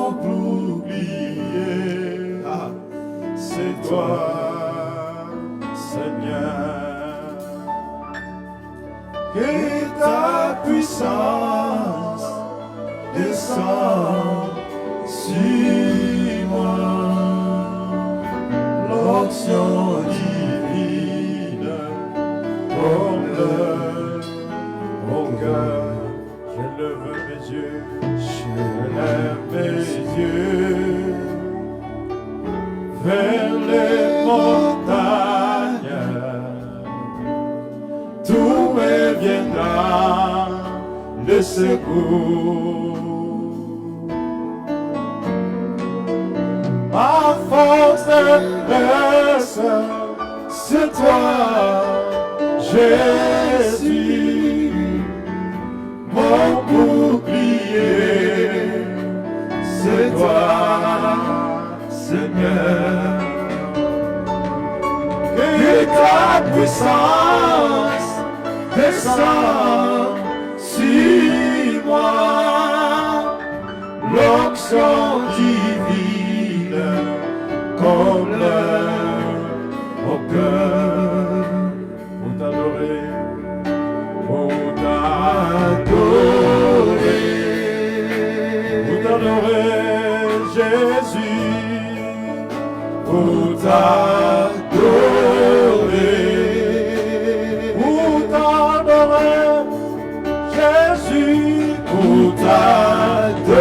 mon bouclier, c'est toi, Seigneur. Que ta puissance descend sur moi, l'onction divine comble mon cœur. Je lève mes yeux, vers les montagnes, tout me viendra le secours. Ma force reste, c'est toi, Jésus, mon bouclier, c'est toi, Seigneur. Que ta puissance descend sur moi, l'onction divine comble mon cœur. Pour t'adorer, pour t'adorer, Jésus, pour t'adorer, Jésus, pour t'adorer,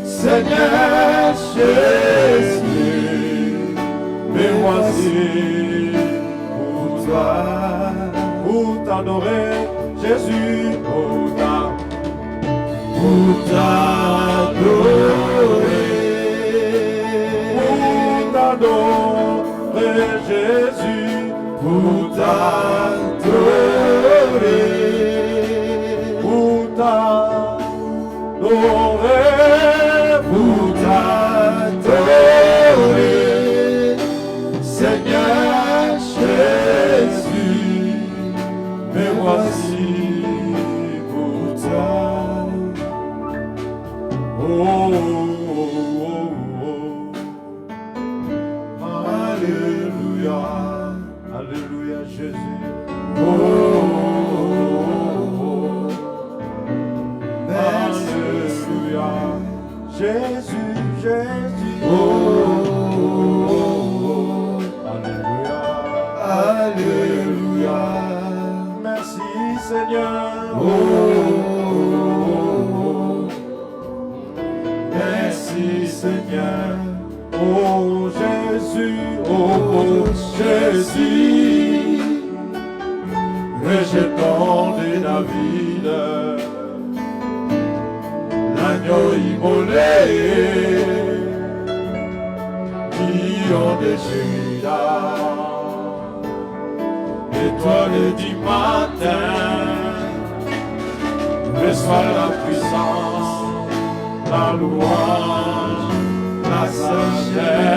Seigneur Jésus, mais voici pour toi, pour t'adorer, Jésus, pour t'adorer, Jésus, pour t'adorer, pour t'adorer, Seigneur Jésus, me voici pour toi. Oh, alléluia, alléluia Jésus. Alléluia, Jésus, Jésus. Alléluia, alléluia. Merci Seigneur. Merci Seigneur. Oh Jésus, oh Jésus, rejetant des David, l'agneau immolé, lion de Judas, étoile du matin, reçois la puissance, la louange, la sagesse,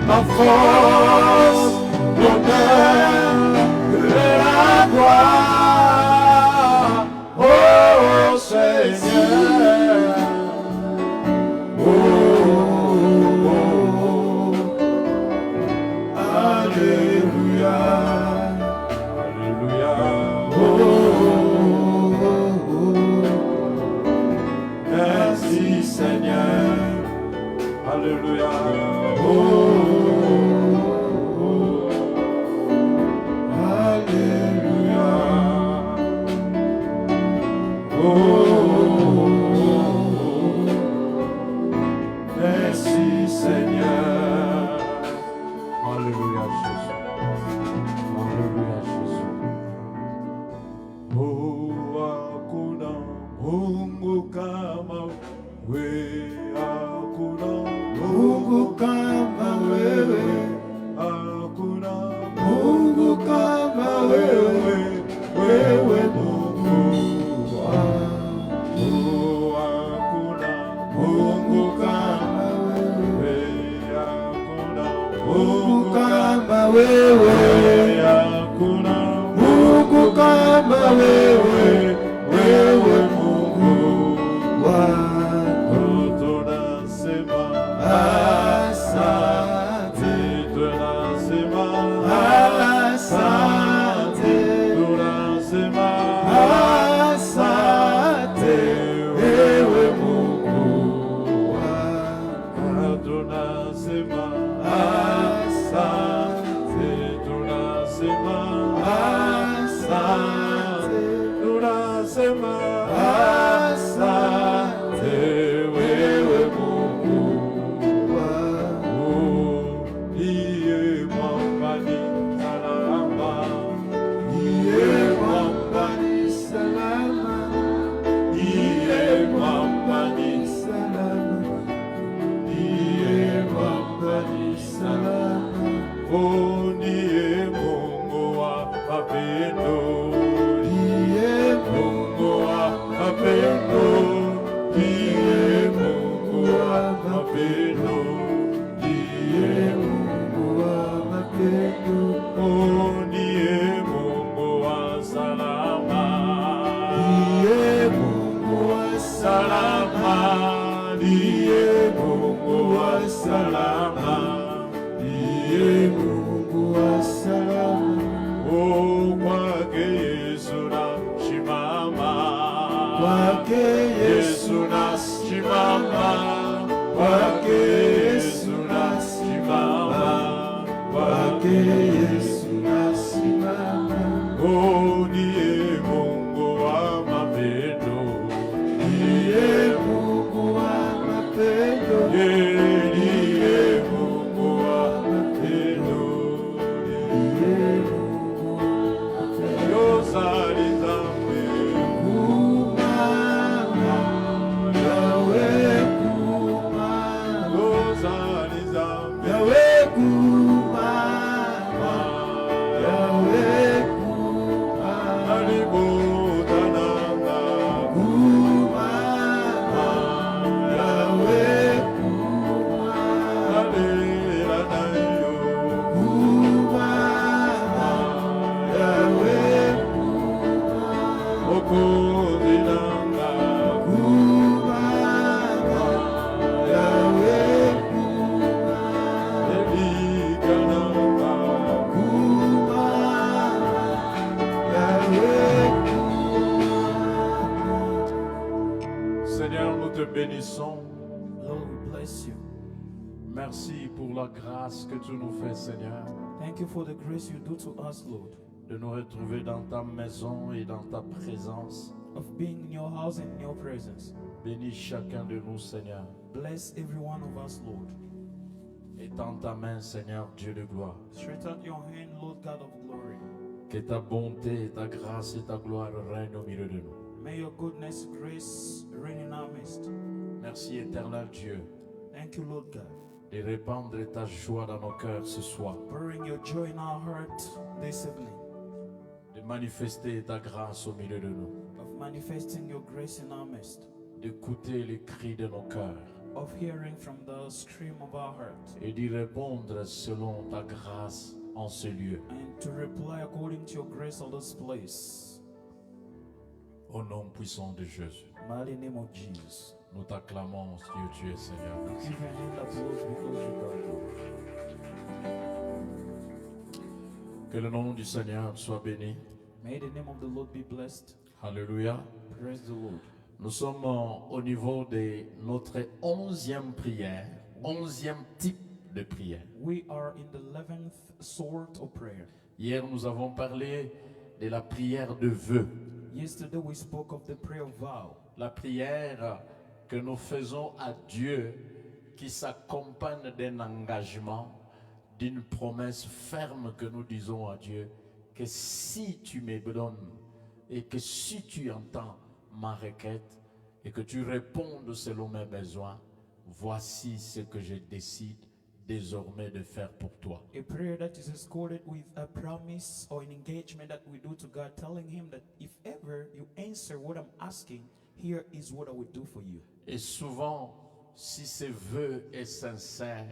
la force, l'honneur et la gloire, oh Seigneur. Oh, alléluia, alléluia. Merci Seigneur. Alléluia. Alléluia. Merci Seigneur. Alléluia Jésus. Alléluia Jésus. Hakuna Mungu kama wewe, hakuna Mungu kama wewe, hakuna Mungu kama wewe, wewe Mungu wangu. Hakuna Mungu kama wewe, hakuna Mungu kama wewe, hakuna Mungu kama wewe, wewe ndiye Mungu wa salama, ndiye Mungu wa salama, ndiye Mungu wa salama. Oh, kwake Yesu nasimama, kwake Yesu nasimama, kwake Yesu nasimama, kwake Yesu nasimama. Oh, ndiye Mungu wa mapendo, ndiye Mungu wa mapendo, ndiye Mungu wa mapendo, ndiye Mungu wa mapendo. Yosali zambi kumama, Yahweh kumama, yosali zambi Yahweh kumama, Yahweh kumama, alibotananga kumama, Yahweh kumama, alera nayo kumama, Yahweh kumama, okozinanga kumama, Yahweh kumama, elikananga kumama, Yahweh kumama. Seigneur, nous te bénissons. Lord, we bless you. Merci pour la grâce que tu nous fais, Seigneur, Thank you for the grace you do to us, Lord, de nous retrouver dans ta maison et dans ta présence. of being in your house and in your presence. Bénis chacun de nous, Seigneur. Bless every one of us, Lord. Étends ta main, Seigneur, Dieu de gloire. Stretch out your hand, Lord God of glory. Que ta bonté, ta grâce et ta gloire règnent au milieu de nous. May your goodness, grace reign in our midst. Merci, éternel Dieu, Thank you, Lord God. de répandre ta joie dans nos cœurs ce soir, Pouring your joy in our heart this evening. de manifester ta grâce au milieu de nous, Of manifesting your grace in our midst. d'écouter les cris de nos cœurs Of hearing from the stream of our heart. et d'y répondre selon ta grâce en ce lieu. And to reply according to your grace on this place. Au nom puissant de Jésus, Mighty name of Jesus. nous t'acclamons, Dieu, tu es Seigneur. Merci. Give your hand applause because you got it. Que le nom du Seigneur soit béni. May the name of the Lord be blessed. Alléluia. Praise the Lord. Nous sommes au niveau de notre 11e prière, 11e type de prière. We are in the 11th sort of prayer. Hier, nous avons parlé de la prière de vœux. Yesterday we spoke of the prayer of vow. La prière que nous faisons à Dieu qui s'accompagne d'un engagement, d'une promesse ferme que nous disons à Dieu que si tu me donnes et que si tu entends ma requête et que tu répondes selon mes besoins, voici ce que je décide désormais de faire pour toi. A prayer that is escorted with a promise or an engagement that we do to God, telling Him that if ever you answer what I'm asking, here is what I will do for you. Et souvent, si ce vœu est sincère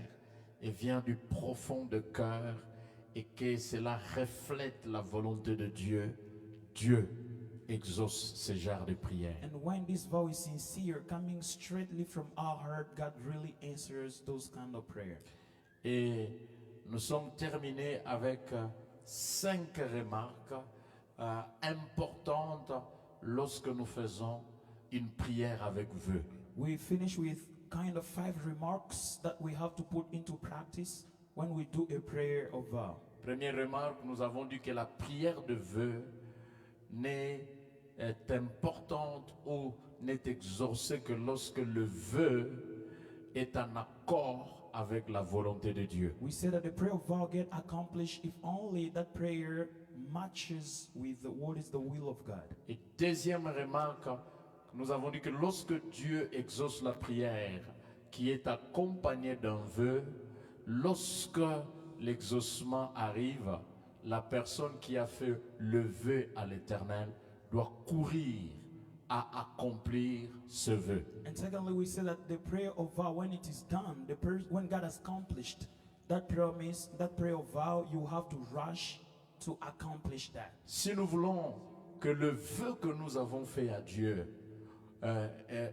et vient du profond de cœur et que cela reflète la volonté de Dieu, Dieu exauce ce genre de prière. And when this vow is sincere, coming straightly from our heart, God really answers those kind of prayer. Et nous sommes terminés avec 5 remarques importantes lorsque nous faisons une prière avec vœu. We finish with kind of 5 remarks that we have to put into practice when we do a prayer of vow. Première remarque, nous avons dit que la prière de vœu n'est importante ou n'est exaucée que lorsque le vœu est en accord avec la volonté de Dieu. We say that the prayer of vow get accomplished if only that prayer matches with what is the will of God. Et deuxième remarque, nous avons dit que lorsque Dieu exauce la prière qui est accompagnée d'un vœu, lorsque l'exaucement arrive, la personne qui a fait le vœu à l'Éternel doit courir à accomplir ce vœu. And secondly, we say that the prayer of vow, when it is done, when God has accomplished that promise, that prayer of vow, you have to rush to accomplish that. Si nous voulons que le vœu que nous avons fait à Dieu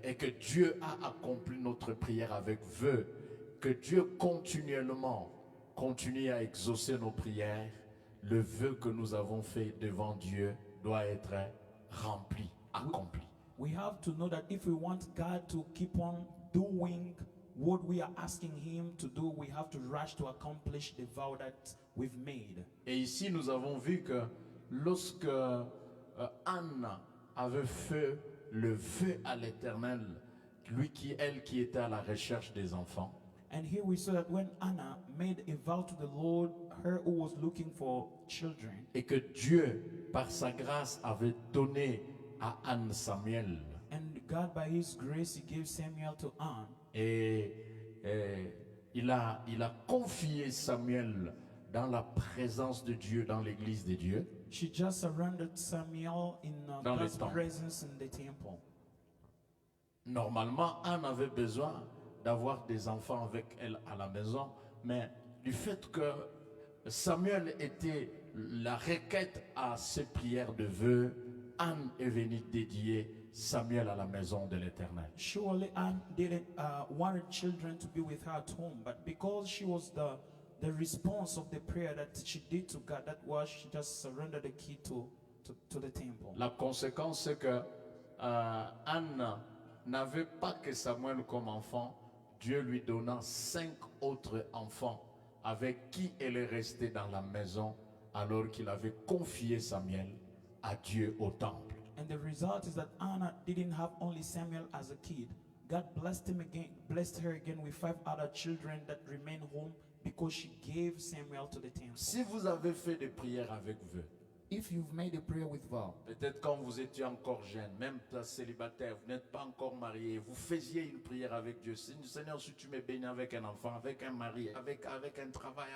et que Dieu a accompli notre prière avec vœu, que Dieu continuellement continue à exaucer nos prières, le vœu que nous avons fait devant Dieu doit être rempli, accompli. We have to know that if we want God to keep on doing what we are asking Him to do, we have to rush to accomplish the vow that we've made. Et ici, nous avons vu que lorsque Anne avait fait le vœu à l'Éternel, elle qui était à la recherche des enfants, And here we saw that when Anna made a vow to the Lord, her who was looking for children, et que Dieu, par sa grâce, avait donné à Anne Samuel. and God by His grace, He gave Samuel to Anne. Et il a confié Samuel dans la présence de Dieu, dans l'église de Dieu. She just surrendered Samuel in Dans le God's temple. presence in the temple. Normalement, Anne avait besoin d'avoir des enfants avec elle à la maison, mais du fait que Samuel était la requête à ses prières de vœux, Anne est venue dédier Samuel à la maison de l'Éternel. Surely Anne didn't wanted children to be with her at home, but because she was the response of the prayer that she did to God, that was she just surrendered the key to the temple. La conséquence, c'est que Anne n'avait pas que Samuel comme enfant. Dieu lui donna 5 autres enfants avec qui elle est restée dans la maison alors qu'il avait confié Samuel à Dieu au temple. And the result is that Anna didn't have only Samuel as a kid. God blessed her again with 5 other children that remained home because she gave Samuel to the temple. Si vous avez fait des prières avec vœux, If you've made a prayer with vow, peut-être quand vous étiez encore jeune, même pas célibataire, vous n'êtes pas encore marié, vous faisiez une prière avec Dieu. Seigneur, si tu me bénis avec un enfant, avec un mari, avec un travail,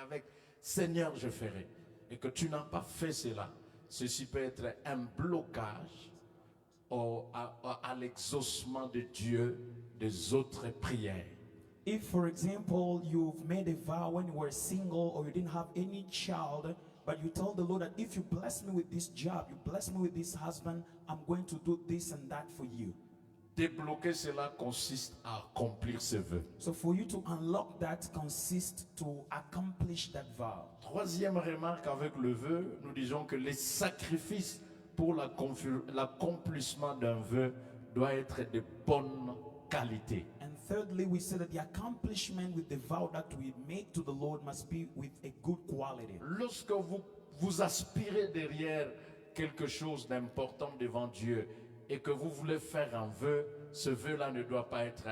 Seigneur, je ferai. Et que tu n'as pas fait cela, ceci peut être un blocage à l'exaucement de Dieu des autres prières. if for example you've made a vow when you were single or you didn't have any child, but you told the Lord that if you bless me with this job, you bless me with this husband, I'm going to do this and that for you. Débloquer cela consiste à accomplir ce vœu. So for you to unlock that consists to accomplish that vow. Troisième remarque avec le vœu, nous disons que les sacrifices pour l'accomplissement d'un vœu doivent être de bonne qualité. And thirdly, we say that the accomplishment with the vow that we make to the Lord must be with a good quality. Lorsque vous aspirez derrière quelque chose d'important devant Dieu et que vous voulez faire un vœu, ce vœu-là ne doit pas être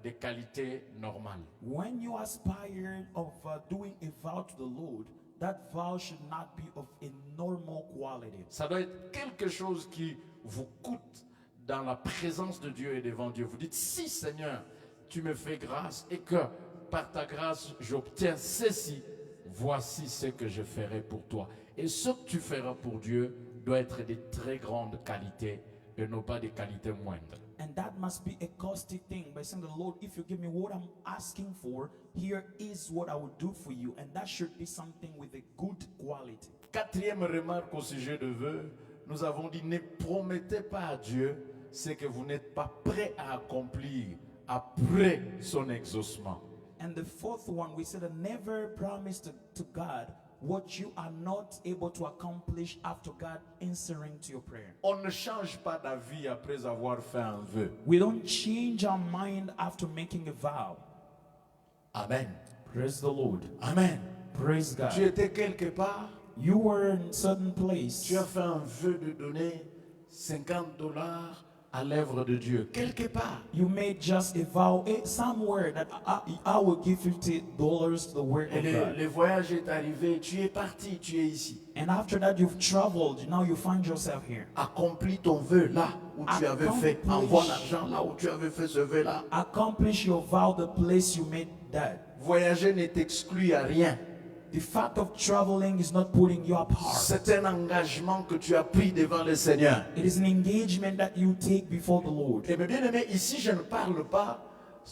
de qualité normale. When you aspire of doing a vow to the Lord, that vow should not be of a normal quality. Ça doit être quelque chose qui vous coûte dans la présence de Dieu et devant Dieu. Vous dites, si Seigneur, tu me fais grâce et que par ta grâce j'obtiens ceci, voici ce que je ferai pour toi. Et ce que tu feras pour Dieu doit être de très grande qualité et non pas de qualité moindre. And that must be a costly thing by saying to the Lord, if you give me what I'm asking for, here is what I will do for you. And that should be something with a good quality. Quatrième remarque au sujet de vœux, nous avons dit, ne promettez pas à Dieu ce que vous n'êtes pas prêt à accomplir après son exaucement. And the fourth one, we said that never promise to God what you are not able to accomplish after God answering to your prayer. On ne change pas d'avis après avoir fait un vœu. We don't change our mind after making a vow. Amen. Praise the Lord. Amen. Praise God. Tu étais quelque part, You were in a certain place. tu as fait un vœu de donner $50 à l'œuvre de Dieu. Quelque part. You made just a vow somewhere that I will give $50 to the work Et of God. le voyage est arrivé, tu es parti, tu es ici. And after that you've traveled, now you find yourself here. Accomplis ton vœu là où tu avais fait. Accomplish. Envoie l'argent là où tu avais fait ce vœu là. Accomplish your vow the place you made that. Voyager ne t'exclut à rien. The fact of traveling is not putting you apart. C'est un engagement que tu as pris devant le Seigneur. It is an engagement that you take before the Lord. Et bien aimé, ici je ne parle pas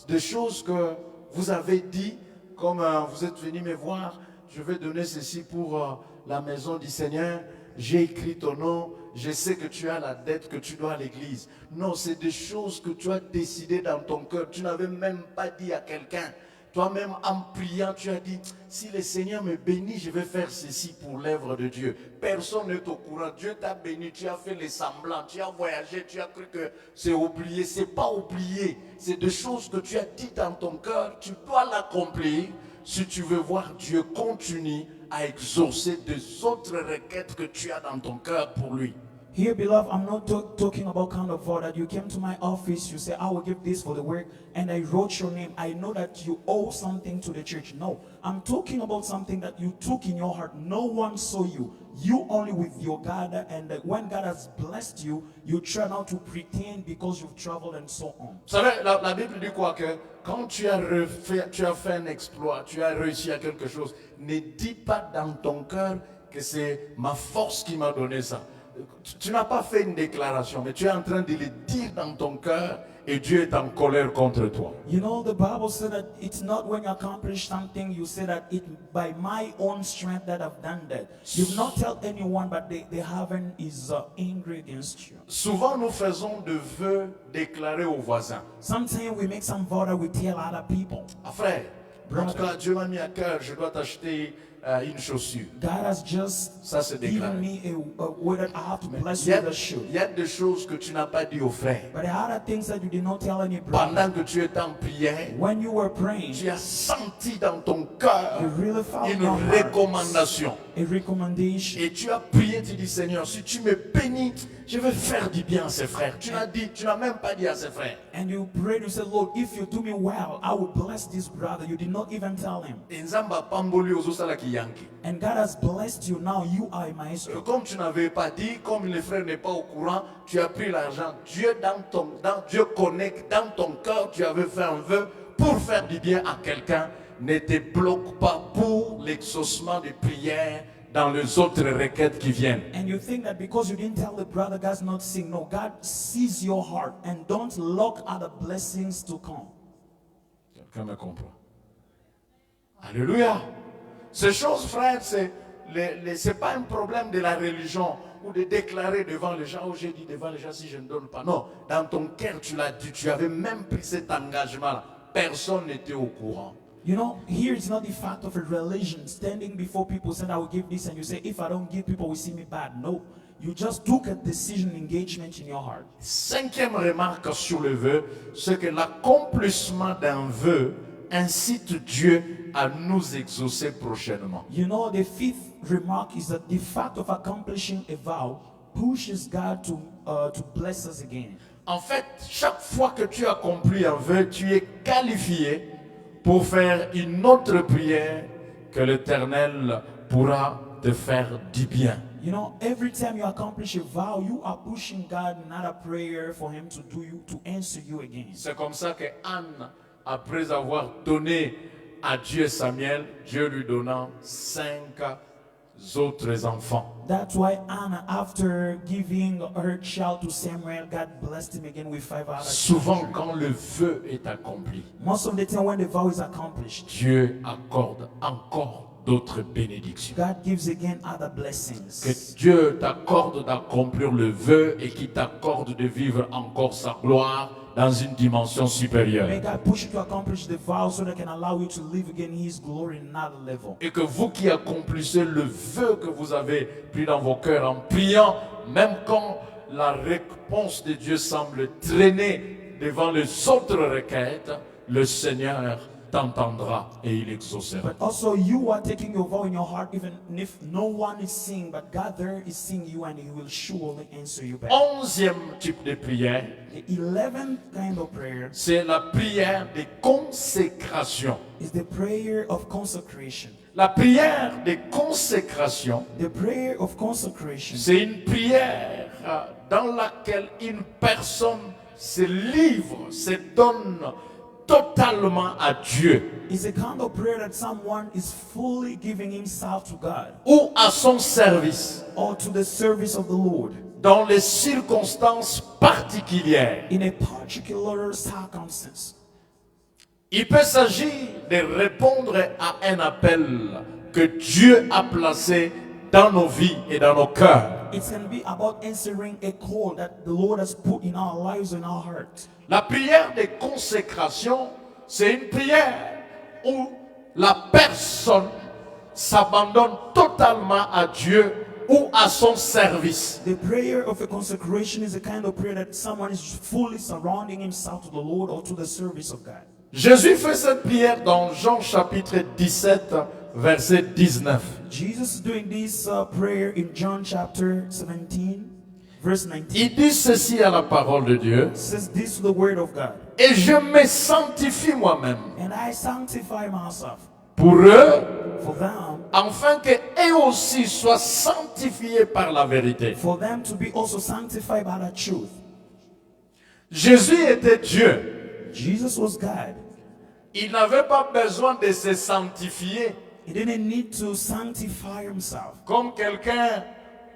de choses que vous avez dit, comme vous êtes venu me voir, je vais donner ceci pour la maison du Seigneur. j'ai écrit ton nom, je sais que tu as la dette que tu dois à l'église. Non, c'est des choses que tu as décidé dans ton cœur. Tu n'avais même pas dit à quelqu'un. Toi-même, en priant, tu as dit, si le Seigneur me bénit, je vais faire ceci pour l'œuvre de Dieu. Personne n'est au courant. Dieu t'a béni, tu as fait les semblants, tu as voyagé, tu as cru que c'est oublié. Ce n'est pas oublié. C'est des choses que tu as dites dans ton cœur. Tu dois l'accomplir si tu veux voir Dieu continuer à exaucer des autres requêtes que tu as dans ton cœur pour lui. Here, beloved, I'm not talking about kind of vow that you came to my office, you say, I will give this for the work, and I wrote your name. I know that you owe something to the church. No, I'm talking about something that you took in your heart. No one saw you. You only with your God, and when God has blessed you, you try not to pretend because you've traveled and so on. Vous savez, la Bible dit quoi? Que quand tu as fait un exploit, tu as réussi à quelque chose, ne dis pas dans ton cœur que c'est ma force qui m'a donné ça. Tu n'as pas fait une déclaration, mais tu es en train de le dire dans ton cœur et Dieu est en colère contre toi. You know, the Bible said that it's not when you accomplish something, you say that it by my own strength that I've done that. You've not tell anyone, but the heaven is angry against you. Souvent, nous faisons de vœux déclarés aux voisins. Sometimes we make some vow that we tell other people. Ah, frère, en tout cas, Dieu m'a mis à cœur, je dois t'acheter une chaussure. God has just Ça, c'est déclaré. given me a word that I have to bless Il you y, a, with a shoe. il y a des choses que tu n'as pas dit aux frères. But there are other things that you did not tell any brother. Pendant que tu étais en prière, When you were praying, tu as senti dans ton cœur you really felt une your heart recommandation. a recommendation. Et tu as prié, tu dis, Seigneur, si tu me bénis, je vais faire du bien à ses frères. Tu n'as même pas dit à ses frères. And you prayed, you said, Lord, if you do me well, I will bless this brother. You did not even tell him. Et Nzamba pamboli ozosala ki yanki. And God has blessed you. Now you are a maestro. Comme tu n'avais pas dit, comme le frère n'est pas au courant, tu as pris l'argent. Dieu Dieu connaît que dans ton cœur, tu avais fait un vœu pour faire du bien à quelqu'un. Ne te bloque pas pour l'exaucement des prières dans les autres requêtes qui viennent. And you think that because you didn't tell the brother, God's not seeing. No, God sees your heart. And don't lock other blessings to come. Quelqu'un me comprend? Alléluia. Ces choses, frères, c'est pas un problème de la religion ou de déclarer devant les gens. Oh, j'ai dit devant les gens si je ne donne pas. Non, dans ton cœur, tu l'as dit. Tu avais même pris cet engagement-là. Personne n'était au courant. You know, here it's not the fact of a religion. Standing before people said, I will give this, and you say, if I don't give, people will see me bad. No, you just took a decision, engagement in your heart. Cinquième remarque sur le vœu, c'est que l'accomplissement d'un vœu incite Dieu à nous exaucer prochainement. You know, the fifth remark is that the fact of accomplishing a vow pushes God to bless us again. En fait, chaque fois que tu accomplis un vœu, tu es qualifié pour faire une autre prière que l'Éternel pourra te faire du bien. You know, every time you accomplish a vow, you are pushing God another prayer for Him to do you, to answer you again. C'est comme ça que Anne, après avoir donné à Dieu Samuel, Dieu lui donnant 5 autres enfants. That's why Anna, after giving her child to Samuel, God blessed him again with 5 other Souvent, children. quand le vœu est accompli, Most of the time when the vow is accomplished, Dieu accorde encore d'autres bénédictions. God gives again other Que blessings. Dieu t'accorde d'accomplir le vœu et qu'il t'accorde de vivre encore sa gloire dans une dimension supérieure. May God push you to accomplish the vow so that can allow you to live again His glory in another level. Et que vous qui accomplissez le vœu que vous avez pris dans vos cœurs en priant, même quand la réponse de Dieu semble traîner devant les autres requêtes, le Seigneur t'entendra et il exaucera. But also you are taking your vow in your heart even if no one is seeing, but God there is seeing you and He will surely answer you back. 11e type de prière, The 11th kind of prayer c'est la prière de consécration. is the prayer of consecration. La prière de consécration, The prayer of consecration c'est une prière dans laquelle une personne se livre, se donne totalement à Dieu is a kind of prayer that someone is fully giving himself to God ou à son service or to the service of the Lord dans les circonstances particulières. in a particular circumstance. Il peut s'agir de répondre à un appel que Dieu a placé dans nos vies et dans nos cœurs. It can be about answering a call that the Lord has put in our lives and our hearts. La prière de consécration, c'est une prière où la personne s'abandonne totalement à Dieu ou à son service. The prayer of a consecration is a kind of prayer that someone is fully surrounding himself to the Lord or to the service of God. Jésus fait cette prière dans Jean chapitre 17, verset 19. Jesus is doing this prayer in John chapter 17, verse 19. Il dit ceci à la parole de Dieu. It says this to the word of God. Et je me sanctifie moi-même And I sanctify myself pour eux, for them, afin qu'eux aussi soient sanctifiés par la vérité. for them to be also sanctified by the truth. Jésus était Dieu. Jesus was God. Il n'avait pas besoin de se sanctifier He didn't need to sanctify himself. comme quelqu'un,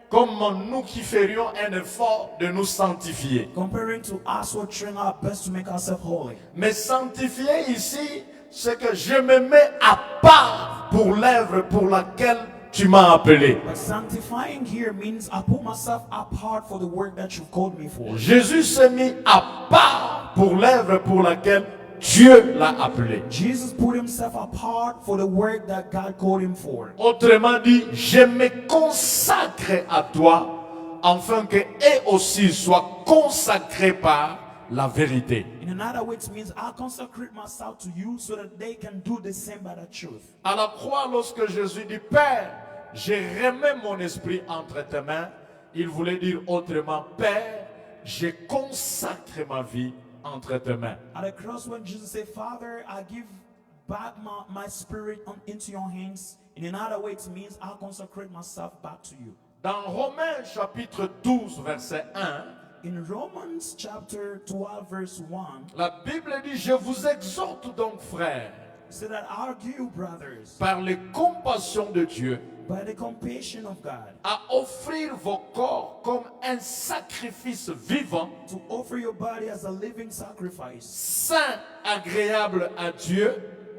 comme nous qui ferions un effort de nous sanctifier. Comparing to us, we're trying our best to make ourselves holy. Mais sanctifier ici, c'est que je me mets à part pour l'œuvre pour laquelle tu m'as appelé. But sanctifying here means I put myself apart for the work that you've called me for. Jésus s'est mis à part pour l'œuvre pour laquelle Dieu l'a appelé. Jesus put himself apart for the work that God called him for. Autrement dit, je me consacre à toi afin que eux aussi soient consacrés par la vérité. In another way, it means I consecrate myself to you so that they can do the same by the truth. À la croix, lorsque Jésus dit Père, je remets mon esprit entre tes mains, il voulait dire autrement Père, je consacre ma vie entre tes mains. At the cross, when Jesus said, Father, I give back my spirit into your hands. In another way, it means I consecrate myself back to you. Dans Romains chapitre 12, verset 1, In Romans chapter 12, verse 1, la Bible dit Je vous exhorte donc, frères, it said that I urge you, brothers, par les compassions de Dieu, by the compassion of God, à offrir vos corps comme un sacrifice vivant, to offer your body as a living sacrifice, saint, agréable à Dieu,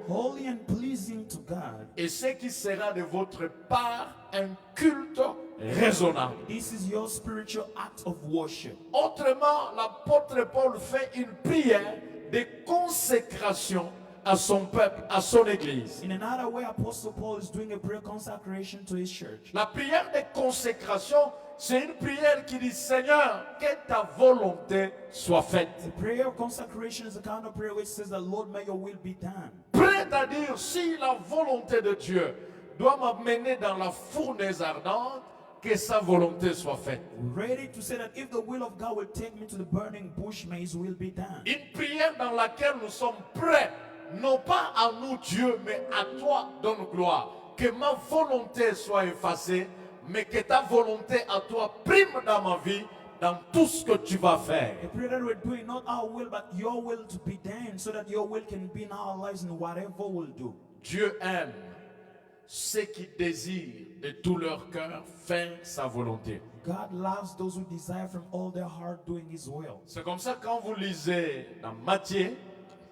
holy and pleasing to God. et ce qui sera de votre part un culte raisonnable. This is your spiritual act of worship. Autrement, l'apôtre Paul fait une prière de consécration à son peuple, à son église. In another way, Apostle Paul is doing a prayer consecration to his church. La prière de consécration, c'est une prière qui dit Seigneur, que ta volonté soit faite. The prayer of consecration is a kind of prayer which says that Lord, may your will be done. Prêt à dire si la volonté de Dieu doit m'amener dans la fournaise ardente, que sa volonté soit faite. Ready to say that if the will of God will take me to the burning bush, may his will be done. Une prière dans laquelle nous sommes prêts, non pas à nous Dieu, mais à toi donne gloire. Que ma volonté soit effacée, mais que ta volonté à toi prime dans ma vie, dans tout ce que tu vas faire. A prayer that we're doing, not our will, but your will to be done, so that your will can be in our lives in whatever we'll do. Dieu aime ceux qui désirent de tout leur cœur faire sa volonté. God loves those who desire from all their heart doing his will. C'est comme ça quand vous lisez dans Matthieu,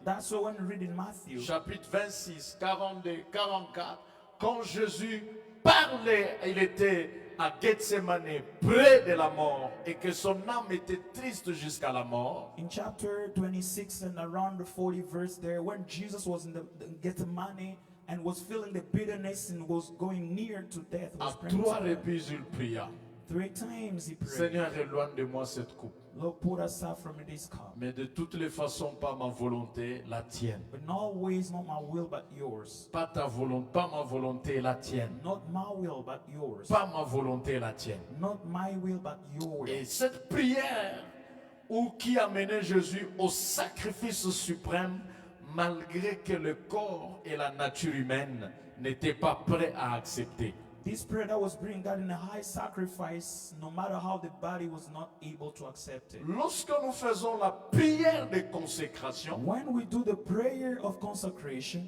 That's why when we read in Matthew, chapitre 26, 42, 44, quand Jésus parlait, il était à Gethsemane, près de la mort, et que son âme était triste jusqu'à la mort. in chapter 26 and around the 40th verse there, when Jesus was in the Gethsemane and was feeling the bitterness and was going near to death, À was praying trois to God. reprises, il pria. 3 times he prayed, Seigneur, éloigne de moi cette coupe. Lord, put aside from me this cup. Mais de toutes les façons, pas ma volonté, la tienne. But in all ways, not my will, but yours. Pas ta volonté, pas ma volonté, la tienne. Not my will, but yours. Pas ma volonté, la tienne. Not my will, but your will. Et cette prière qui a mené Jésus au sacrifice suprême, malgré que le corps et la nature humaine n'étaient pas prêts à accepter. This prayer that was bringing God in a high sacrifice, no matter how the body was not able to accept it. Lorsque nous faisons la prière de consécration, When we do the prayer of consecration,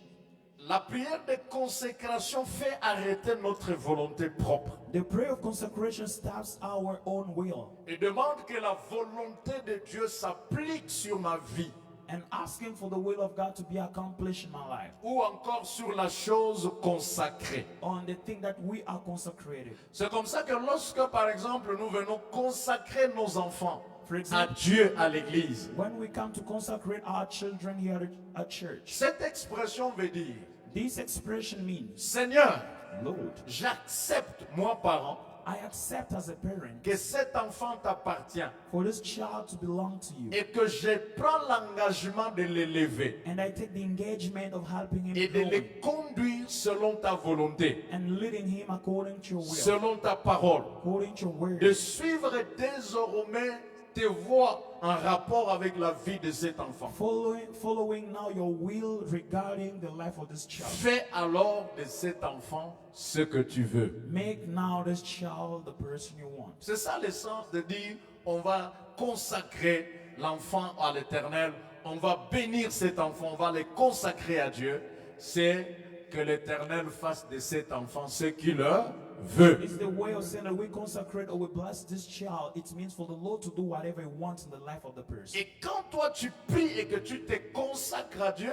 la prière de consécration fait arrêter notre volonté propre the prayer of consecration stops our own will et demande que la volonté de Dieu s'applique sur ma vie. and asking for the will of God to be accomplished in my life, ou encore sur la chose consacrée. on the thing that we are consecrated. C'est comme ça que lorsque, par exemple, nous venons consacrer nos enfants For à example, Dieu, à l'église, when we come to consecrate our children here at church, cette expression veut dire, this expression means, Seigneur, Lord, j'accepte, moi parent, I accept as a parent que cet enfant t'appartient for this child to belong to you. et que je prends l'engagement de l'élever And I take the engagement of helping him et de grow le conduire selon ta volonté, and leading him according to your will, selon ta parole, according to your word. de suivre désormais tes voies en rapport avec la vie de cet enfant. Following now your will regarding the life of this child. Fais alors de cet enfant ce que tu veux. Make now this child the person you want. C'est ça le sens de dire on va consacrer l'enfant à l'Éternel, on va bénir cet enfant, on va le consacrer à Dieu. C'est que l'Éternel fasse de cet enfant ce qu'il veut. It's the way of saying that we consecrate or we bless this child. It means for the Lord to do whatever He wants in the life of the person. Et quand toi tu pries et que tu te consacres à Dieu,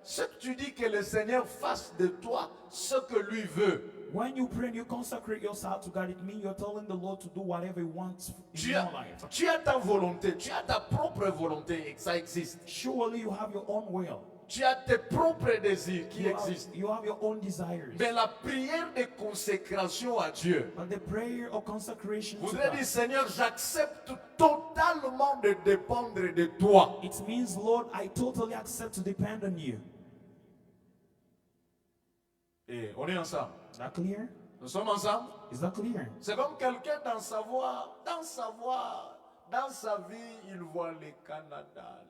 ce que tu dis que le Seigneur fasse de toi ce que lui veut. When you pray and you consecrate yourself to God, it means you're telling the Lord to do whatever He wants in Tu your as, life. tu as ta volonté, tu as ta propre volonté et que ça existe. Surely you have your own will. Tu as tes propres désirs qui existent. You have your own desires. Mais la prière de consécration à Dieu But the prayer of consecration to voudrait God, dire, Seigneur, j'accepte totalement de dépendre de toi. it means, Lord, I totally accept to depend on you. Et on est ensemble. Is that clear? Nous sommes ensemble. Is that clear? C'est comme quelqu'un dans sa vie, il voit le Canada.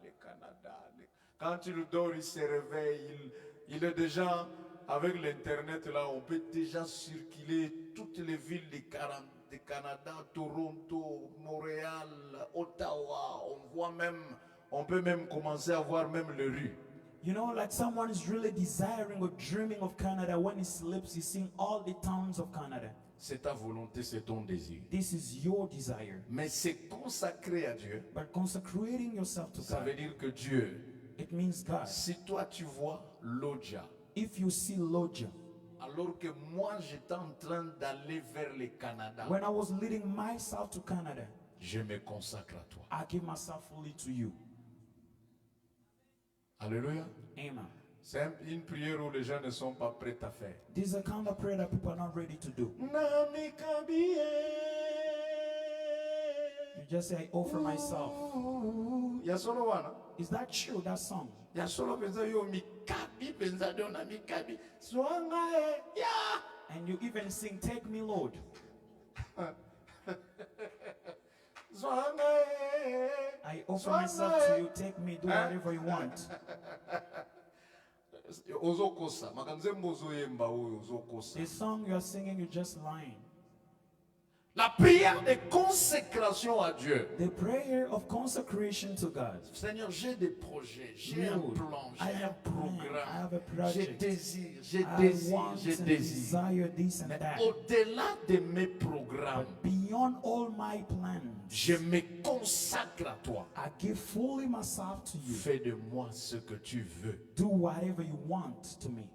Quand il dort, il se réveille, il est déjà, avec l'Internet là, on peut déjà circuler toutes les villes du Canada, Toronto, Montréal, Ottawa, on peut même commencer à voir même les rues. You know, like someone is really desiring or dreaming of Canada. When he sleeps, he's seeing all the towns of Canada. C'est ta volonté, c'est ton désir. This is your desire. Mais c'est consacré à Dieu. But consecrating yourself to Ça veut God, dire que Dieu, it means God. si toi tu vois Lodja, If you see Lodja, alors que moi j'étais en train d'aller vers le Canada, when I was leading myself to Canada, je me consacre à toi. I give myself fully to you. Alléluia. Amen. C'est une prière où les gens ne sont pas prêts à faire. This is a kind of prayer that people are not ready to do. You just say, I offer myself. Ya solo wana. Is that true, that song? Ya solo penza yo mikabi penza dona mikabi. Swanga ya. And you even sing, Take me, Lord. Swanga I offer myself to you. Take me, do whatever you want. Ozokosa. Makanzembo ozoyemba oyo ozokosa. The song you are singing, you're just lying. La prière de consécration à Dieu. The prayer of consecration to God. Seigneur, j'ai des projets, j'ai un Lord, plan, I j'ai un have plan, I have a programme, j'ai project. désir, j'ai I désir, want j'ai and désir. desire this and Mais that. au-delà de mes programmes, Beyond all my plans, je me consacre à toi. I give fully myself to you. Fais de moi ce que tu veux. Do whatever you want to me.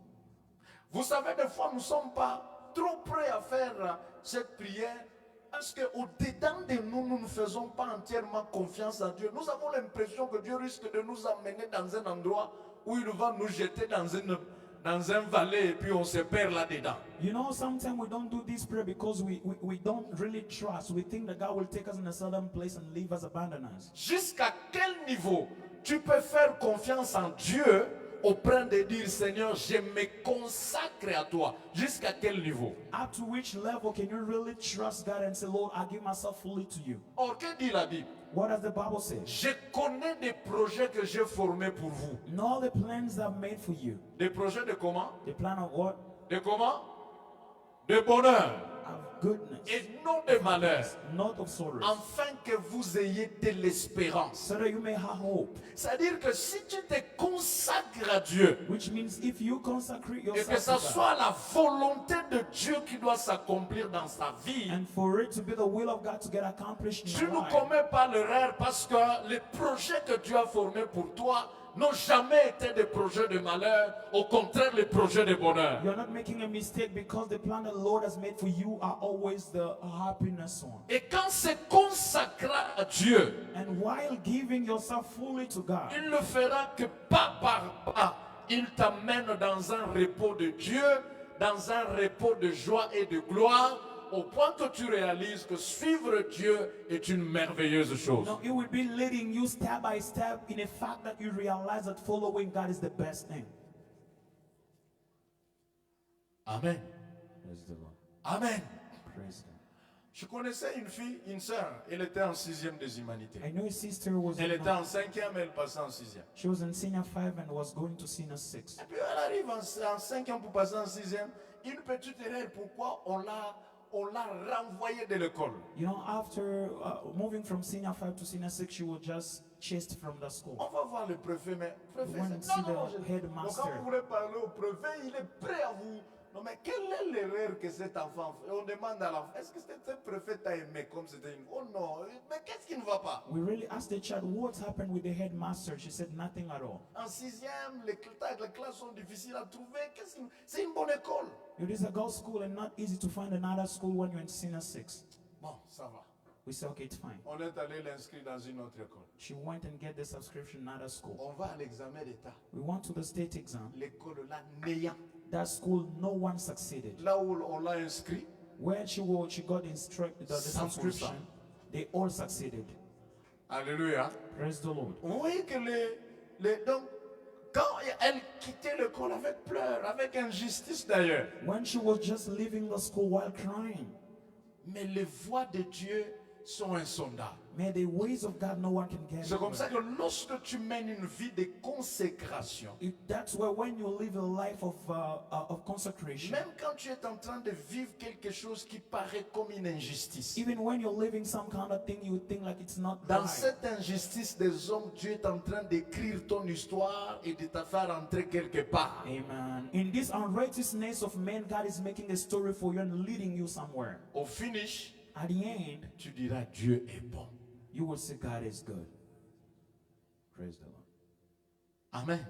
Vous savez, des fois, nous ne sommes pas trop prêts à faire cette prière parce qu'au-dedans de nous, nous ne faisons pas entièrement confiance à Dieu. Nous avons l'impression que Dieu risque de nous amener dans un endroit où il va nous jeter dans un vallée et puis on se perd là-dedans. You know, sometimes we don't do this prayer because we don't really trust. We think that God will take us in a certain place and leave us, abandon us. Jusqu'à quel niveau tu peux faire confiance en Dieu au point de dire, Seigneur, je me consacre à toi? Jusqu'à quel niveau? Up to which level can you really trust God and say, Lord, I give myself fully to you? Or, que dit la Bible? What does the Bible say? Je connais des projets que j'ai formés pour vous. Know the plans I've made for you. Des projets de comment? The plan of what? De comment? De bonheur Of goodness. et non de malheur, Not of sorrows. afin que vous ayez de l'espérance. So that you may have hope. C'est-à-dire que si tu te consacres à Dieu Which means if you consecrate et que yourself ça to God, soit la volonté de Dieu qui doit s'accomplir dans sa vie, and for it to be the will of God to get accomplished in tu your ne life, commets pas l'erreur parce que les projets que tu as formés pour toi n'ont jamais été des projets de malheur, au contraire, les projets de bonheur. You're not making a mistake because the plan the Lord has made for you are always the happiness one. Et quand c'est consacré à Dieu, And while giving yourself fully to God, il ne fera que pas par pas. Il t'amène dans un repos de Dieu, dans un repos de joie et de gloire, au point que tu réalises que suivre Dieu est une merveilleuse chose. no, it will be leading you step by step in the fact that you realize that following God is the best thing. Amen. Praise the Lord. Amen. Praise God. Je connaissais une fille, une sœur, elle était en 6e des humanités. I know a sister was Elle in, était en 5e, elle passait en 6e. she was in senior 5 and was going to senior 6. Et puis elle arrive en 5e pour passer en 6e. Une petite erreur, pourquoi on l'a renvoyée de l'école. You know, after moving from senior 5 to senior 6, she was just chased from the school. On va voir le préfet, mais préfet, When c'est- see the headmaster. Donc quand vous voulez parler au préfet, il est prêt à vous. Non mais quelle est l'erreur que cet enfant fait? Et on demande à l'enfant, est-ce que ce préfet t'a aimé comme c'était une... Oh non, mais qu'est-ce qui ne va pas? We really asked the child what's happened with the headmaster. She said nothing at all. En 6e, les classes sont difficiles à trouver. C'est une bonne école. It is a girls' school and not easy to find another school when you're in senior 6. Bon, ça va. We said, okay, it's fine. On est allé l'inscrire dans une autre école. She went and get the subscription in another school. On va à l'examen d'État. We went to the state exam. L'école là, néant. That school, no one succeeded. Là où on l'a inscrit, Where she got the 100%. subscription, they all succeeded. alléluia. Praise the Lord. Vous voyez que donc, quand elle quittait l'école avec pleurs, avec injustice d'ailleurs, When she was just leaving the school while crying, mais les voies de Dieu sont insondables. may the ways of God no one can get. C'est comme over. ça que lorsque tu mènes une vie de consécration, That's where when you live a life of consecration, même quand tu es en train de vivre quelque chose qui paraît comme une injustice, even when you're living some kind of thing you think like it's not dans right. cette injustice des hommes, Dieu est en train d'écrire ton histoire et de te faire entrer quelque part. Amen. In this unrighteousness of men, God is making a story for you and leading you somewhere. Au finish, At the end, tu diras Dieu est bon. you will say God is good. Praise the Lord. Amen.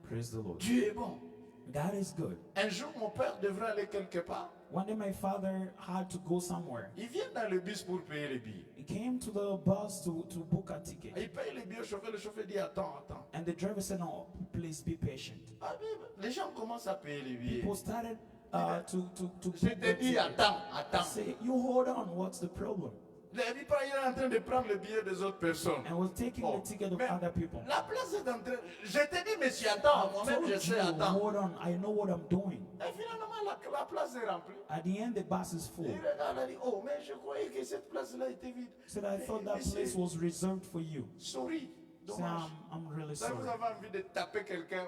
Praise the Lord. Dieu est bon. God is good. Un jour, mon père devrait aller quelque part. One day my father had to go somewhere. Il vient dans le bus pour payer les billets. He came to the bus to book a ticket. Il paye les billets au chauffeur. Le chauffeur dit attends. And the driver said, no, please be patient. Ah, mais les gens commencent à payer les billets. People started to Je book te the dis ticket. attends. I say, you hold on, what's the problem? Il est en train de prendre le billet des autres personnes. And was taking Oh, the ticket of mais other people. La place est en train. Je te dis, monsieur, attends. I Moi-même, je told sais, you, attends. hold on, I know what I'm doing. Et finalement, la place est remplie. At the end, the bus is full. Il regarde, il dit, oh, mais je croyais que cette place-là était vide. He said, I thought that Monsieur, place was reserved for you. Sorry. He said, Dommage. I'm really Là, vous sorry. avez envie de taper quelqu'un.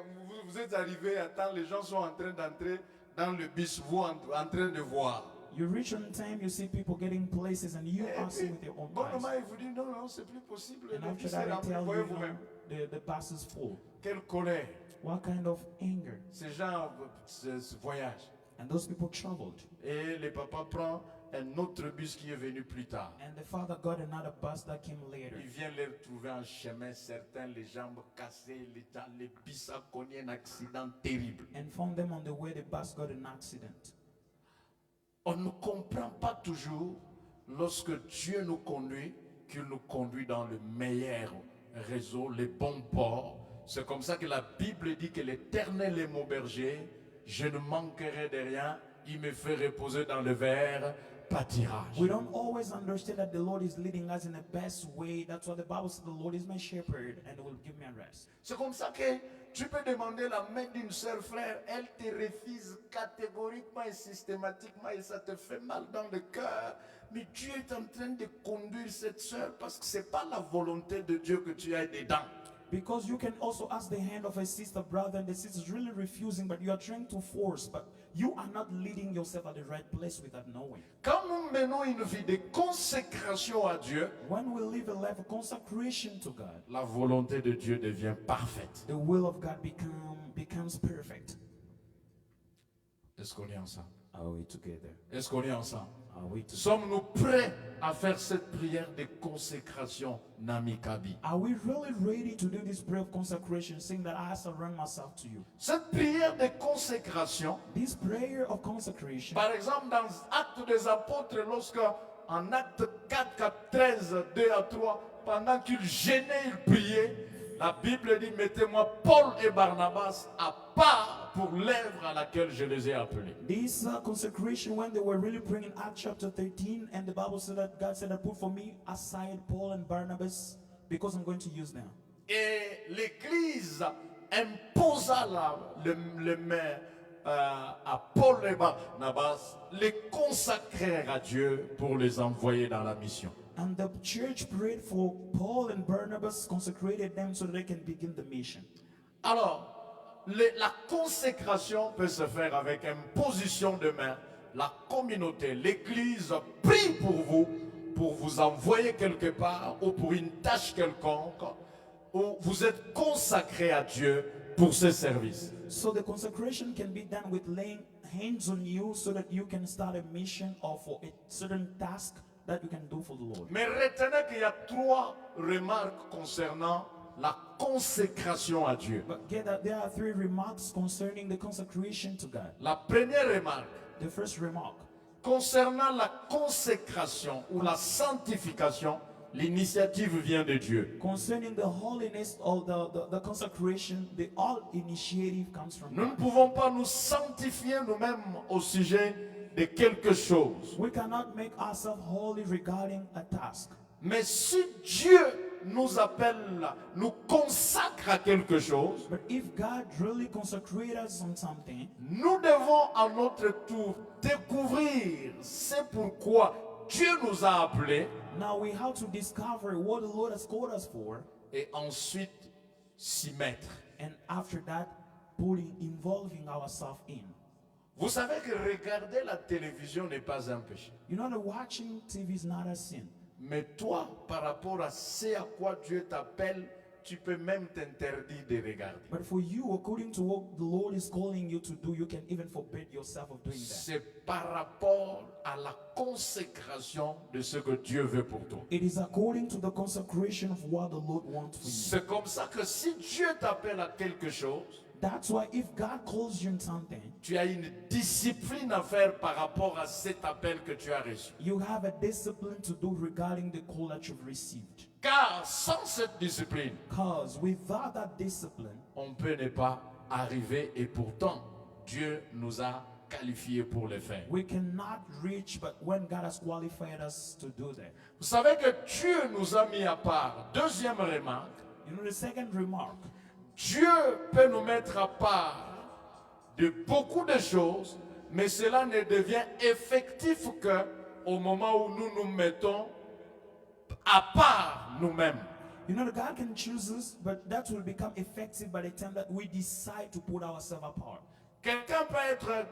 Vous êtes arrivé à temps, les gens sont en train d'entrer dans le bus, vous en train de voir. You reach on time, you see people getting places, and you Et are puis, seeing with your own bon eyes. moment, il vous dit, non, c'est plus possible. And Le after bus est that, I rempli, tell voyez you, vous-même. the bus is full. Quelle colère. What kind of anger? Ces gens ce voyage. And those people traveled. Et le papa prend un autre bus qui est venu plus tard. And the father got another bus that came later. Il vient les retrouver en chemin, certains les jambes cassées, les bus a connu un accident terrible. And found them on the way the bus got an accident. On ne comprend pas toujours lorsque Dieu nous conduit, qu'il nous conduit dans le meilleur réseau, les bons ports. C'est comme ça que la Bible dit que l'Éternel est mon berger, je ne manquerai de rien, il me fait reposer dans le vert pâturage. We don't always understand that the Lord is leading us in the best way. That's why the Bible says the Lord is my shepherd and will give me a rest. C'est comme ça que tu peux demander la main d'une sœur frère, elle te refuse catégoriquement et systématiquement et ça te fait mal dans le cœur. Mais Dieu est en train de conduire cette sœur parce que ce n'est pas la volonté de Dieu que tu ailles dedans. Because you can also ask the hand of a sister, brother, and the sister is really refusing, but you are trying to force, but you are not leading yourself at the right place without knowing. Quand nous menons une vie de consécration à Dieu, When we live a life of consecration to God, la volonté de Dieu devient parfaite. the will of God becomes perfect. Est-ce qu'on est ensemble? Are we together? Est-ce qu'on est ensemble? Are we together? Sommes-nous prêts à faire cette prière de consécration, Namikabi? Are we really ready to do this prayer of consecration, saying that I surrender myself to you? Cette prière de consécration, This prayer of consecration, par exemple, dans Actes des Apôtres, lorsque en Acte 4, 13, 2 à 3, pendant qu'ils gênaient, ils priaient, la Bible dit, mettez-moi Paul et Barnabas à part pour l'œuvre à laquelle je les ai appelés. this consecration, when they were really praying in Acts chapter 13, and the Bible said that God said, put for me aside Paul and Barnabas, because I'm going to use them. Et l'Église imposa le maire à Paul et Barnabas, les consacrer à Dieu pour les envoyer dans la mission. And the church prayed for Paul and Barnabas, consecrated them so that they can begin the mission. Alors, la consécration peut se faire avec une position de main. La communauté, l'Église prie pour vous envoyer quelque part ou pour une tâche quelconque, où vous êtes consacré à Dieu pour ce service. So the consecration can be done with laying hands on you so that you can start a mission or for a certain task that you can do for the Lord. Mais retenez qu'il y a 3 remarques concernant la consécration à Dieu. But get that there are 3 remarks concerning the consecration to God. La première remarque, The first remark, concernant la consécration ou la sanctification, l'initiative vient de Dieu. concerning the holiness of the consecration, the all initiative comes from Nous ne God. pouvons pas nous sanctifier nous-mêmes au sujet de quelque chose. We cannot make ourselves holy regarding a task. Mais si Dieu nous appelle, nous consacre à quelque chose, But if God really consecrates us on something, nous devons à notre tour découvrir c'est pourquoi Dieu nous a appelés now we have to discover what the Lord has called us for, et ensuite s'y mettre. and after that, involving ourselves in. Vous savez que regarder la télévision n'est pas un péché. You know that watching TV is not a sin. Mais toi, par rapport à ce à quoi Dieu t'appelle, tu peux même t'interdire de regarder. But for you, according to what the Lord is calling you to do, you can even forbid yourself of doing that. C'est par rapport à la consécration de ce que Dieu veut pour toi. It is according to the consecration of what the Lord wants for you. C'est comme ça que si Dieu t'appelle à quelque chose, That's why if God calls you in something, tu as une discipline à faire par rapport à cet appel que tu as reçu. you have a discipline to do regarding the call that you've received. Car sans cette discipline, Because without that discipline, on peut ne pas arriver et pourtant Dieu nous a qualifiés pour le faire. we cannot reach, but when God has qualified us to do that. Vous savez que Dieu nous a mis à part. Deuxième remarque, You know, the second remark, Dieu peut nous mettre à part de beaucoup de choses, mais cela ne devient effectif que au moment où nous nous mettons à part nous-mêmes. you know, that God can choose us, but that will become effective by the time that we decide to put ourselves apart. Quelqu'un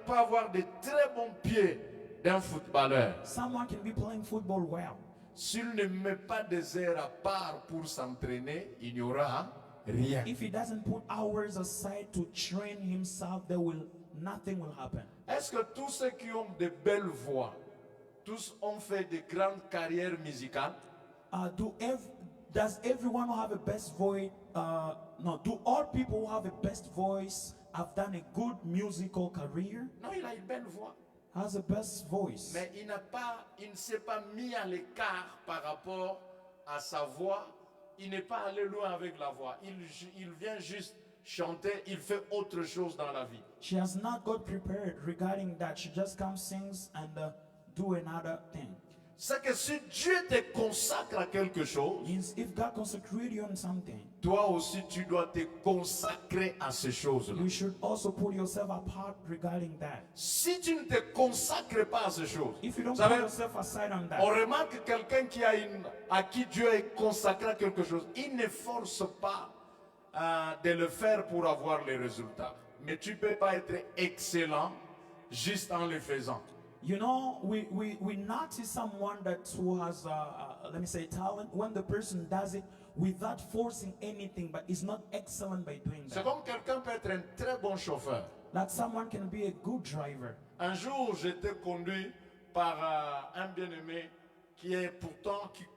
peut avoir de très bons pieds d'un footballeur. Someone can be playing football well. S'il ne met pas des heures à part pour s'entraîner, il n'y aura rien. If he doesn't put hours aside to train himself, nothing will happen. Est-ce que tous ceux qui ont de belles voix, tous ont fait de grandes carrières musicales? Does everyone who have a best voice? No. Do all people who have a best voice have done a good musical career? Non, il a une belle voix. Has a best voice, Mais il ne s'est pas mis à l'écart par rapport à sa voix. Il n'est pas allé loin avec la voix. Il vient juste chanter, il fait autre chose dans la vie. she has not got prepared regarding that. She just comes, sings, and do another thing. C'est que si Dieu te consacre à quelque chose, Means if God consecrated you on something, toi aussi tu dois te consacrer à ces choses-là. you should also put yourself apart regarding that. Si tu ne te consacres pas à ces choses, If you don't vous put savez, yourself aside on on that, remarque quelqu'un à qui Dieu est consacré à quelque chose, il ne force pas de le faire pour avoir les résultats. Mais tu ne peux pas être excellent juste en le faisant. you know, we notice someone who has, let me say, talent when the person does it without forcing anything, but is not excellent by doing C'est that. comme quelqu'un peut être un très bon chauffeur. that someone can be a good driver. Un jour, j'étais conduit par un bien-aimé qui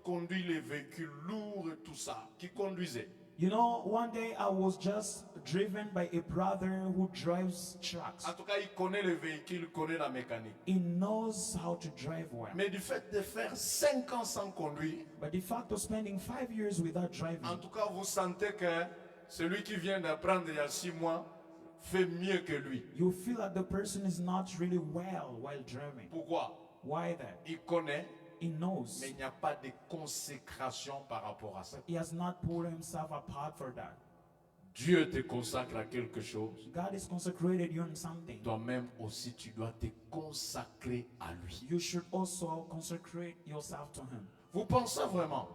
conduit les véhicules lourds et tout ça, qui conduisait. You know, one day I was just driven by a brother who drives trucks. En tout cas, il connaît les véhicules, il connaît la mécanique. He knows how to drive well. Mais du fait de faire 5 ans sans conduire, But the fact of spending 5 years without en driving, tout cas, vous sentez que celui qui vient d'apprendre il y a 6 mois fait mieux que lui. you feel like the person is not really well while driving. Pourquoi? Why that? Il connaît, He knows. mais il n'y a pas de consécration par rapport à ça. He has not put himself apart for that. Dieu te consacre à quelque chose. God has consecrated you in something. Toi-même aussi, tu dois te consacrer à lui. You should also consecrate yourself to Him. Vous pensez vraiment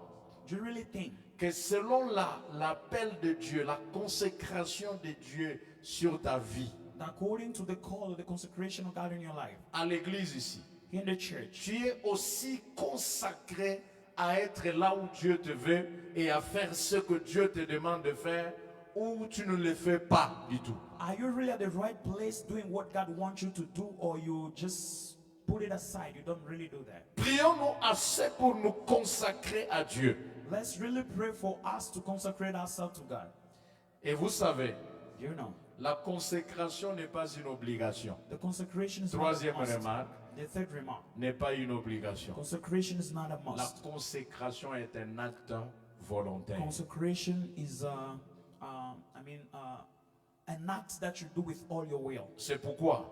Do you really think que selon l'appel de Dieu, la consécration de Dieu sur ta vie, that according to the call of the consecration of God in your life, à l'église ici, in the church, tu es aussi consacré à être là où Dieu te veut et à faire ce que Dieu te demande de faire, ou tu ne le fais pas du tout? are you really at the right place doing what God wants you to do, or you just put it aside? You don't really do that. Prions-nous assez pour nous consacrer à Dieu. Let's really pray for us to consecrate ourselves to God. Et vous savez, You know, la consécration n'est pas une obligation. the consecration is Troisième not a must. remarque, The third remark, n'est pas une obligation. consecration is not a La must. consécration est un acte volontaire. Consecration is an act that you do with all your will. C'est pourquoi,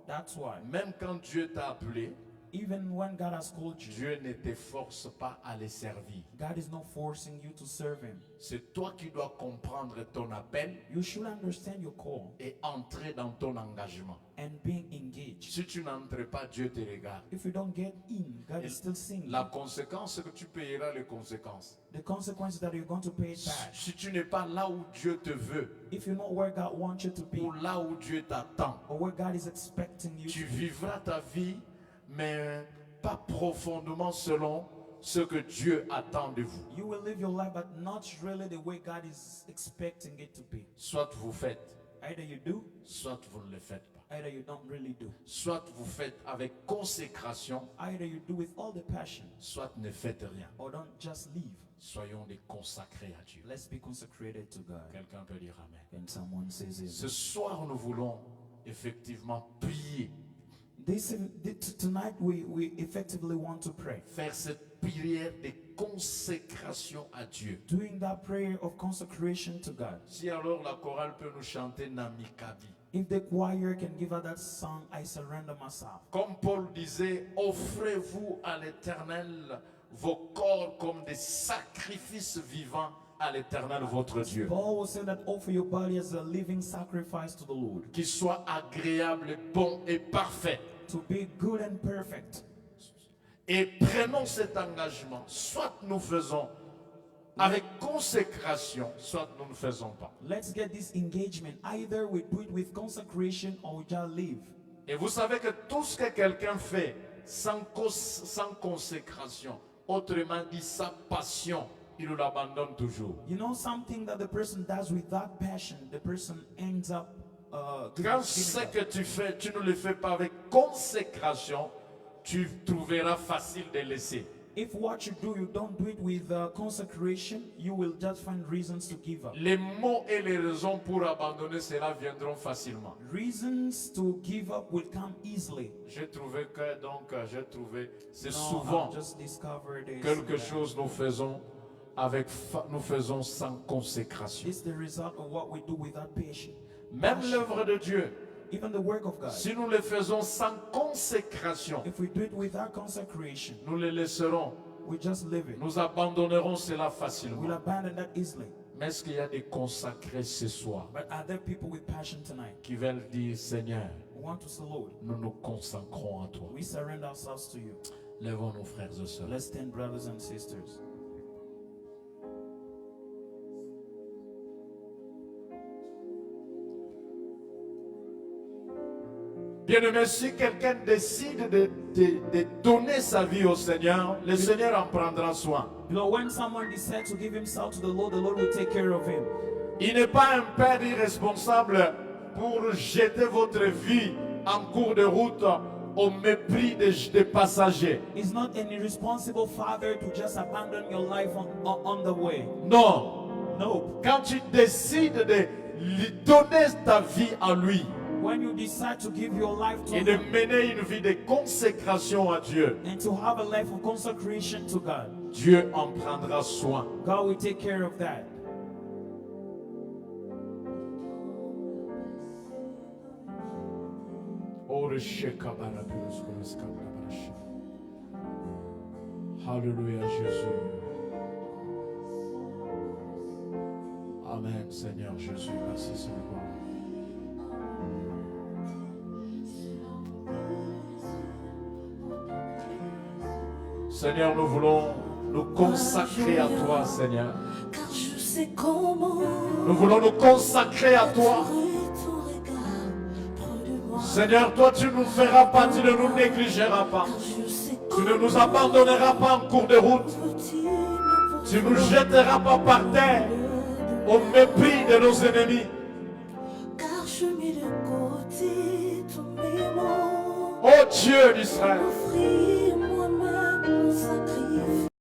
That's why, même quand Dieu t'a appelé, even when God has called you, Dieu ne te force pas à le servir. God is not forcing you to serve Him. C'est toi qui dois comprendre ton appel You should understand your call et entrer dans ton engagement. and being engaged. Si tu n'entres pas, Dieu te regarde. If you don't get in, God is still seeing La you. conséquence, c'est que tu payeras les conséquences. The consequence that you're going to pay it back. Si tu n'es pas là où Dieu te veut, If you're not where God wants you to be, ou là où Dieu t'attend, or where God is expecting you tu to be, vivras ta vie, mais pas profondément selon ce que Dieu attend de vous. you will live your life, but not really the way God is expecting it to be. Soit vous faites, Either you do, soit vous ne le faites pas. either you don't really do. Soit vous faites avec consécration, Either you do with all the passion, soit ne faites rien. or don't just leave. Soyons des consacrés à Dieu. Let's be consecrated to God. Quelqu'un peut dire Amen. And someone says it. Ce soir, nous voulons effectivement prier, Tonight we effectively want to pray. faire cette prière de consécration à Dieu. Doing that prayer of consecration to God. Si alors la chorale peut nous chanter Namikabi. If the choir can give us that song, I surrender myself. Comme Paul disait, offrez-vous à l'Éternel vos corps comme des sacrifices vivants à l'Éternel votre Dieu. Paul will say that offer your body as a living sacrifice to the Lord. Qui soit agréable, bon et parfait. To be good and perfect. Et prenons cet engagement. Soit nous faisons avec consécration, soit nous ne faisons pas. Let's get this engagement. Either we do it with consecration or we just leave. Et vous savez que tout ce que quelqu'un fait sans consécration, autrement dit sa passion, il l'abandonne toujours. You know something that the person does with that passion, the person ends up Quand ce que tu fais, tu ne le fais pas avec consécration, tu trouveras facile de laisser. If what you do, you don't do it with consecration, you will just find reasons to give up. Les mots et les raisons pour abandonner cela viendront facilement. Reasons to give up will come easily. J'ai trouvé c'est No, souvent I just discovered this. quelque chose nous faisons sans consécration. This is the result of what we do without passion. Même l'œuvre de Dieu, Even the work of God. si nous le faisons sans consécration, If we do it without consecration, nous le laisserons, we just live it. nous abandonnerons cela We'll facilement. abandon that easily. Mais est-ce qu'il y a des consacrés ce soir But are there people with passion tonight qui veulent dire, Seigneur, who want to say, Lord, nous nous consacrons à toi? we surrender ourselves to you? Lèvons nos frères et sœurs. Let's stand, brothers and sisters. Bien-aimé, si quelqu'un décide de donner sa vie au Seigneur, le Seigneur en prendra soin. You know, when someone decides to give himself to the Lord will take care of him. Il n'est pas un père irresponsable pour jeter votre vie en cours de route au mépris des passagers. He's not an irresponsible father to just abandon your life on the way. Non. No. Quand tu décides de lui donner ta vie à lui When you decide to give your life to et de Him mener une vie de consécration à Dieu, and to have a life of consecration to God, Dieu en prendra soin. God will take care of that. Alléluia Jésus. Amen Seigneur Jésus. Merci Seigneur. Seigneur, nous voulons nous consacrer à toi, Seigneur. Car je sais comment Nous voulons nous consacrer à toi. ton regard près de moi. Seigneur, toi, tu ne nous feras pas, tu ne nous négligeras pas. Car je sais Tu ne nous abandonneras pas en cours de route. Tu ne nous jetteras pas par terre au mépris de nos ennemis. Car je mets de côté ton mémoire. Ô Dieu d'Israël, Offrir